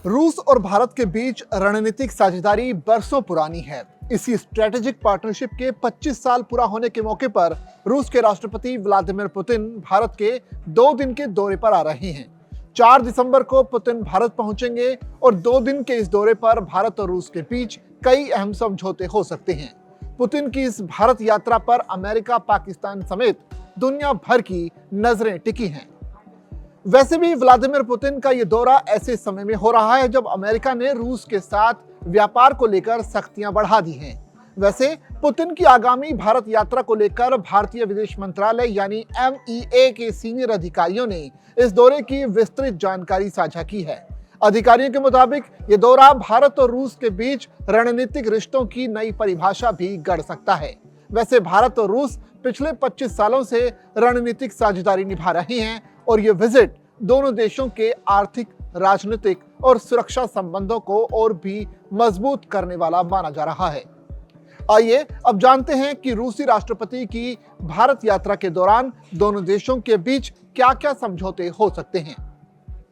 रूस और भारत के बीच रणनीतिक साझेदारी बरसों पुरानी है। इसी स्ट्रेटेजिक पार्टनरशिप के 25 साल पूरा होने के मौके पर रूस के राष्ट्रपति व्लादिमीर पुतिन भारत के 2 दिन के दौरे पर आ रहे हैं। 4 दिसंबर को पुतिन भारत पहुंचेंगे और 2 दिन के इस दौरे पर भारत और रूस के बीच कई अहम समझौते हो सकते हैं। पुतिन की इस भारत यात्रा पर अमेरिका, पाकिस्तान समेत दुनिया भर की नजरें टिकी हैं। वैसे भी व्लादिमीर पुतिन का ये दौरा ऐसे समय में हो रहा है जब अमेरिका ने रूस के साथ व्यापार को लेकर सख्तियां बढ़ा दी हैं। वैसे पुतिन की आगामी भारत यात्रा को लेकर भारतीय विदेश मंत्रालय यानी MEA के सीनियर अधिकारियों ने इस दौरे की विस्तृत जानकारी साझा की है। अधिकारियों के मुताबिक ये दौरा भारत और रूस के बीच रणनीतिक रिश्तों की नई परिभाषा भी गढ़ सकता है। वैसे भारत और रूस पिछले 25 सालों से रणनीतिक साझेदारी निभा रहे हैं और ये विजिट दोनों देशों के आर्थिक, राजनीतिक और सुरक्षा संबंधों को और भी मजबूत करने वाला माना जा रहा है। आइए अब जानते हैं कि रूसी राष्ट्रपति की भारत यात्रा के दौरान दोनों देशों के बीच क्या-क्या समझौते हो सकते हैं।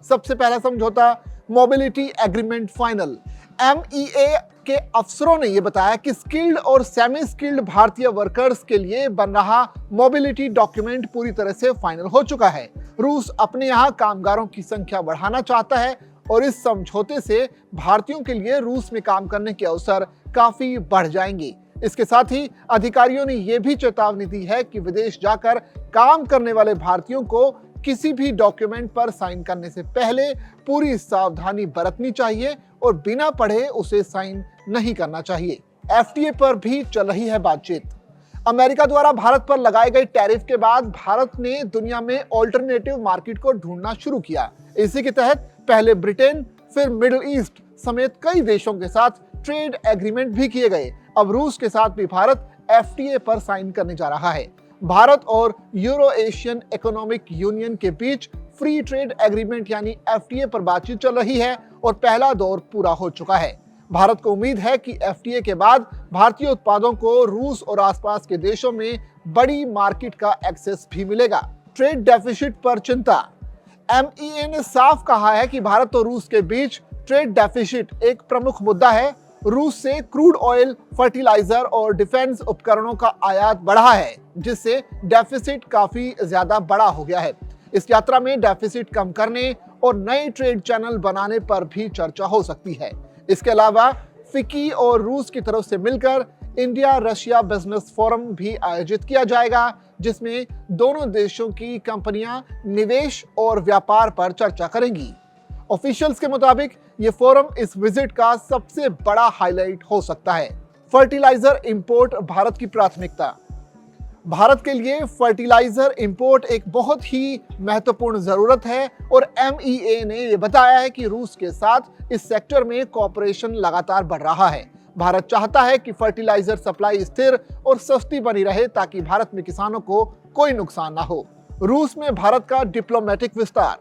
सबसे पहला समझौता मोबिलिटी एग्रीमेंट फाइनल। MEA के अफसरों ने यह बताया कि स्किल्ड और सेमी स्किल्ड भारतीय वर्कर्स के लिए बन रहा मोबिलिटी डॉक्यूमेंट पूरी तरह से फाइनल हो चुका है। रूस अपने यहाँ कामगारों की संख्या बढ़ाना चाहता है और इस समझौते से भारतीयों के लिए रूस में काम करने के अवसर काफी बढ़ जाएंगे। इसके साथ ही अधिकारियों ने यह भी चेतावनी दी है कि विदेश जाकर काम करने वाले भारतीयों को किसी भी डॉक्यूमेंट पर साइन करने से पहले पूरी सावधानी बरतनी चाहिए और बिना पढ़े उसे साइन नहीं करना चाहिए। FTA पर भी चल रही है बातचीत। अमेरिका द्वारा भारत पर लगाए गए टैरिफ के बाद भारत ने दुनिया में ऑल्टरनेटिव मार्केट को ढूंढना शुरू किया। इसी के तहत पहले ब्रिटेन, फिर मिडिल ईस्ट समेत कई देशों के साथ ट्रेड एग्रीमेंट भी किए गए। अब रूस के साथ भी भारत FTA पर साइन करने जा रहा है। भारत और यूरो एशियन इकोनॉमिक यूनियन के बीच फ्री ट्रेड एग्रीमेंट यानी FTA पर बातचीत चल रही है और पहला दौर पूरा हो चुका है। भारत को उम्मीद है कि FTA के बाद भारतीय उत्पादों को रूस और आसपास के देशों में बड़ी मार्केट का एक्सेस भी मिलेगा। ट्रेड डेफिसिट पर चिंता। MEA ने साफ कहा है कि भारत और रूस के बीच ट्रेड डेफिसिट एक प्रमुख मुद्दा है। रूस से क्रूड ऑयल, फर्टिलाइजर और डिफेंस उपकरणों का आयात बढ़ा है, जिससे डेफिसिट काफी ज्यादा बड़ा हो गया है। इस यात्रा में डेफिसिट कम करने और नए ट्रेड चैनल बनाने पर भी चर्चा हो सकती है। इसके अलावा फिक्की और रूस की तरफ से मिलकर इंडिया रशिया बिजनेस फोरम भी आयोजित किया जाएगा, जिसमें दोनों देशों की कंपनियां निवेश और व्यापार पर चर्चा करेंगी। ऑफिशियल्स के मुताबिक ये फोरम इस विजिट का सबसे बड़ा हाईलाइट हो सकता है। फर्टिलाइजर इंपोर्ट भारत की प्राथमिकता। भारत के लिए फर्टिलाइजर इंपोर्ट एक बहुत ही महत्वपूर्ण जरूरत है और MEA ने यह बताया है कि रूस के साथ इस सेक्टर में कोऑपरेशन लगातार बढ़ रहा है। भारत चाहता है कि फर्टिलाइजर सप्लाई स्थिर और सस्ती बनी रहे ताकि भारत में किसानों को कोई नुकसान ना हो। रूस में भारत का डिप्लोमेटिक विस्तार।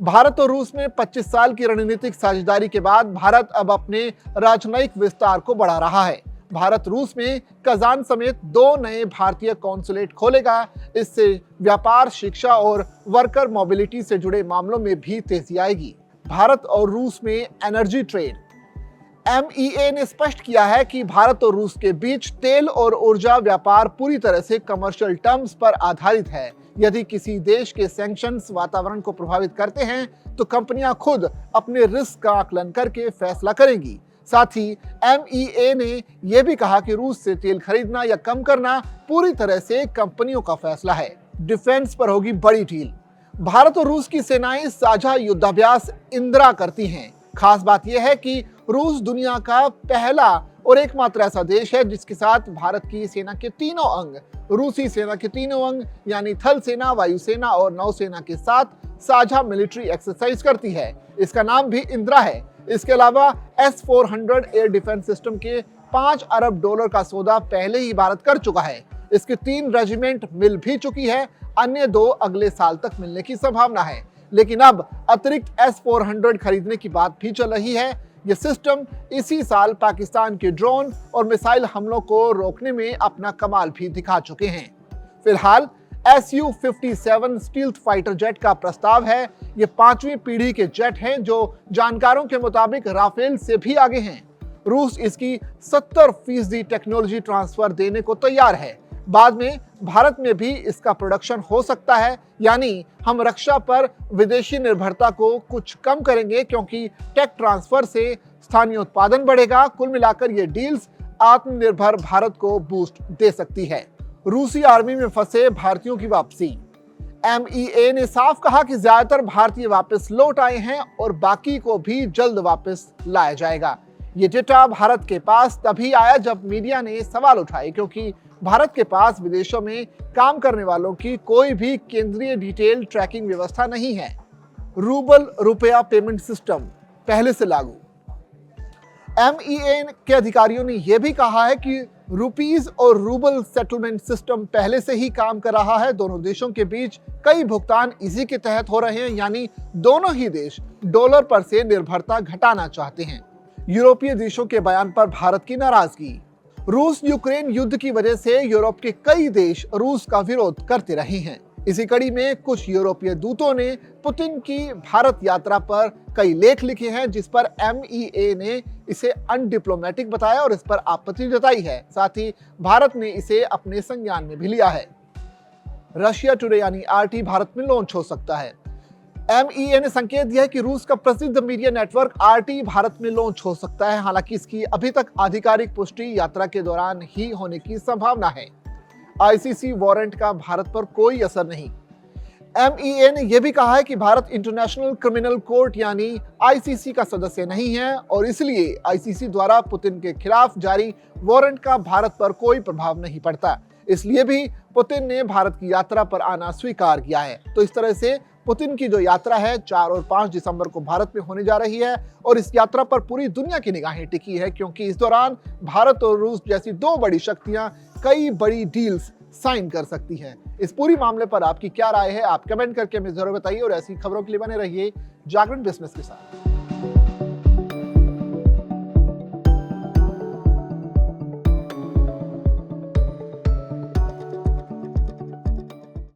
भारत और रूस में 25 साल की रणनीतिक साझेदारी के बाद भारत अब अपने राजनयिक विस्तार को बढ़ा रहा है। भारत रूस में कजान समेत 2 नए भारतीय कॉन्सुलेट खोलेगा। इससे व्यापार, शिक्षा और वर्कर मोबिलिटी से जुड़े मामलों में भी तेजी आएगी। भारत और रूस में एनर्जी ट्रेड। MEA ने स्पष्ट किया है कि भारत और रूस के बीच तेल और ऊर्जा व्यापार पूरी तरह से कमर्शियल टर्म्स पर आधारित है। यदि किसी देश के सैंक्शंस वातावरण को प्रभावित करते हैं तो कंपनियां खुद अपने रिस्क का आकलन करके फैसला करेंगी। साथ ही MEA ने यह भी कहा कि रूस से तेल खरीदना या कम करना पूरी तरह से कंपनियों का फैसला है। डिफेंस पर होगी बड़ी डील। भारत और रूस की सेनाएं साझा युद्धाभ्यास इंदिरा करती हैं। खास बात यह है कि रूस दुनिया का पहला और एकमात्र ऐसा देश है जिसके साथ भारत की सेना के तीनों अंग, रूसी सेना के तीनों अंग यानी थल सेना, वायुसेना और नौसेना के साथ साझा मिलिट्री एक्सरसाइज करती है। इसका नाम भी इंदिरा है। इसके अलावा S-400 एयर डिफेंस सिस्टम के $5 अरब का सौदा पहले ही भारत कर चुका है। इसकी 3 रेजिमेंट मिल भी चुकी है। अन्य 2 अगले साल तक मिलने की संभावना है, लेकिन अब अतिरिक्त S-400 खरीदने की बात भी चल रही है। ये सिस्टम इसी साल पाकिस्तान के ड्रोन और मिसाइल हमलों को रोकने में अपना कमाल भी दिखा चुके हैं। फिलहाल Su-57 स्टील्थ फाइटर जेट का प्रस्ताव है। ये 5वीं पीढ़ी के जेट हैं जो जानकारों के मुताबिक राफेल से भी आगे हैं। रूस इसकी 70% टेक्नोलॉजी ट्रांसफर देने को तैयार है। बाद में भारत में भी इसका प्रोडक्शन हो सकता है, यानी हम रक्षा पर विदेशी निर्भरता को कुछ कम करेंगे क्योंकि टेक ट्रांसफर से स्थानीय उत्पादन बढ़ेगा। कुल मिलाकर ये डील्स आत्मनिर्भर भारत को बूस्ट दे सकती है। रूसी आर्मी में फंसे भारतीयों की वापसी। MEA ने साफ कहा कि ज्यादातर भारतीय वापस लौट आए हैं और बाकी को भी जल्द वापस लाया जाएगा। ये डेटा भारत के पास तभी आया जब मीडिया ने सवाल उठाए, क्योंकि भारत के पास विदेशों में काम करने वालों की कोई भी केंद्रीय डिटेल ट्रैकिंग व्यवस्था नहीं है। रूबल रुपया पेमेंट सिस्टम पहले से लागू। MEA के अधिकारियों ने यह भी कहा है कि रुपीज और रूबल सेटलमेंट सिस्टम पहले से ही काम कर रहा है। दोनों देशों के बीच कई भुगतान इसी के तहत हो रहे हैं, यानी दोनों ही देश डॉलर पर से निर्भरता घटाना चाहते हैं। यूरोपीय देशों के बयान पर भारत की नाराजगी। रूस यूक्रेन युद्ध की वजह से यूरोप के कई देश रूस का विरोध करते रहे हैं। इसी कड़ी में कुछ यूरोपीय दूतों ने पुतिन की भारत यात्रा पर कई लेख लिखे हैं, जिस पर MEA ने इसे अनडिप्लोमेटिक बताया और इस पर आपत्ति जताई है। साथ ही भारत ने इसे अपने संज्ञान में भी लिया है। रशिया टुडे यानी RT भारत में लॉन्च हो सकता है। MEA ने संकेत दिया है कि रूस का प्रसिद्ध मीडिया नेटवर्क RT भारत में लॉन्च हो सकता है। हालांकि इसकी अभी तक आधिकारिक पुष्टि यात्रा के दौरान ही होने की संभावना है। ICC वारंट का भारत पर कोई असर नहीं। MEA ने यह भी कहा है कि भारत इंटरनेशनल क्रिमिनल कोर्ट यानी ICC का सदस्य नहीं है और इसलिए ICC द्वारा पुतिन के खिलाफ जारी वारंट का भारत पर कोई प्रभाव नहीं पड़ता। इसलिए भी पुतिन ने भारत की यात्रा पर आना स्वीकार किया है। तो इस तरह से पुतिन की जो यात्रा है 4 और 5 दिसंबर को भारत में होने जा रही है और इस यात्रा पर पूरी दुनिया की निगाहें टिकी है, क्योंकि इस दौरान भारत और रूस जैसी दो बड़ी शक्तियां कई बड़ी डील्स साइन कर सकती हैं। इस पूरी मामले पर आपकी क्या राय है, आप कमेंट करके हमें जरूर बताइए और ऐसी खबरों के लिए बने रहिए जागरण बिजनेस के साथ।